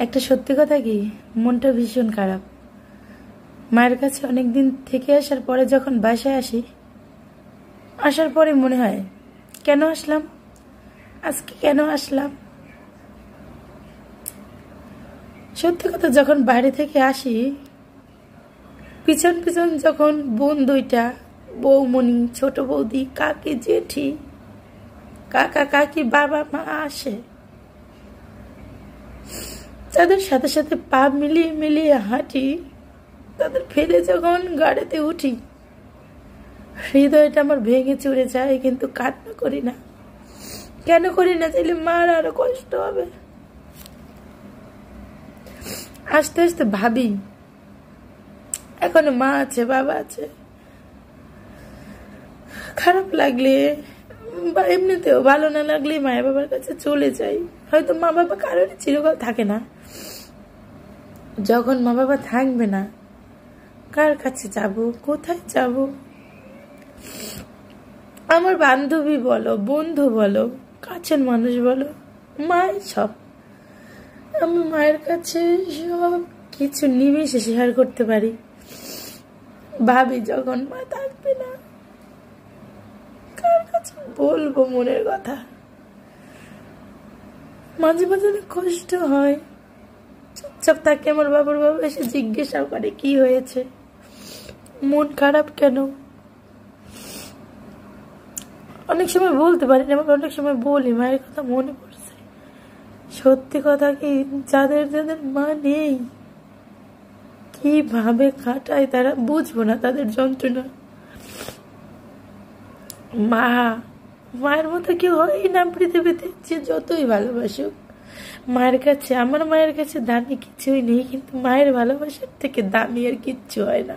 একটা সত্যি কথা কি, মনটা ভীষণ খারাপ। মায়ের কাছে অনেকদিন থেকে আসার পরে যখন বাসায় আসি, আসার পরে মনে হয় কেন আসলাম, আজকে কেন আসলাম। সত্যি কথা, যখন বাইরে থেকে আসি, পিছন পিছন যখন বোন দুইটা, বৌমণি, ছোট বৌদি, কাকি, জেঠি, কাকা, কাকি, বাবা, মা আসে, তাদের সাথে সাথে পা মিলিয়ে মিলিয়ে হাঁটি, তাদের ফেলে যখন গাড়িতে উঠি, হৃদয়টা আমার ভেঙে চুরে যায়, কিন্তু কান্না করি না। কেন করি না? চাইলে মার আরো কষ্ট হবে। আস্তে আস্তে ভাবি, এখনো মা আছে, বাবা আছে। খারাপ লাগলে বা এমনিতেও ভালো না লাগলে মায়ের বাবার কাছে চলে যাই। হয়তো মা বাবা কারণে চিরকাল থাকে না, যখন মা বাবা থাকবে না, কার কাছে যাব, কোথায় যাব? আমার বান্ধবী বলো, বন্ধু বলো, কাছের মানুষ বলো, মাই সব। আমি মায়ের কাছে সব কিছু নিমেষে শেয়ার করতে পারি। ভাবি, যখন মা থাকবে না, কার কাছে বলবো মনের কথা? মাঝে মাঝে অনেক কষ্ট হয়। চুপচাপ থাকে, আমার বাবার বাবা এসে জিজ্ঞাসা করে কি হয়েছে, মন খারাপ কেন। অনেক সময় বলতে পারি না, অনেক সময় বলি, মায়ের কথা মনে পড়ছে। সত্যি কথা কি, যাদের যাদের মা নেই, কিভাবে কাটায় তারা বুঝবো না তাদের যন্ত্রণা। মা, মায়ের মতো কেউ হয় না পৃথিবীতে, যে যতই ভালোবাসুক। মায়ের কাছে, আমার মায়ের কাছে দামি কিছুই নেই, কিন্তু মায়ের ভালোবাসার থেকে দামি আর কিচ্ছু হয় না।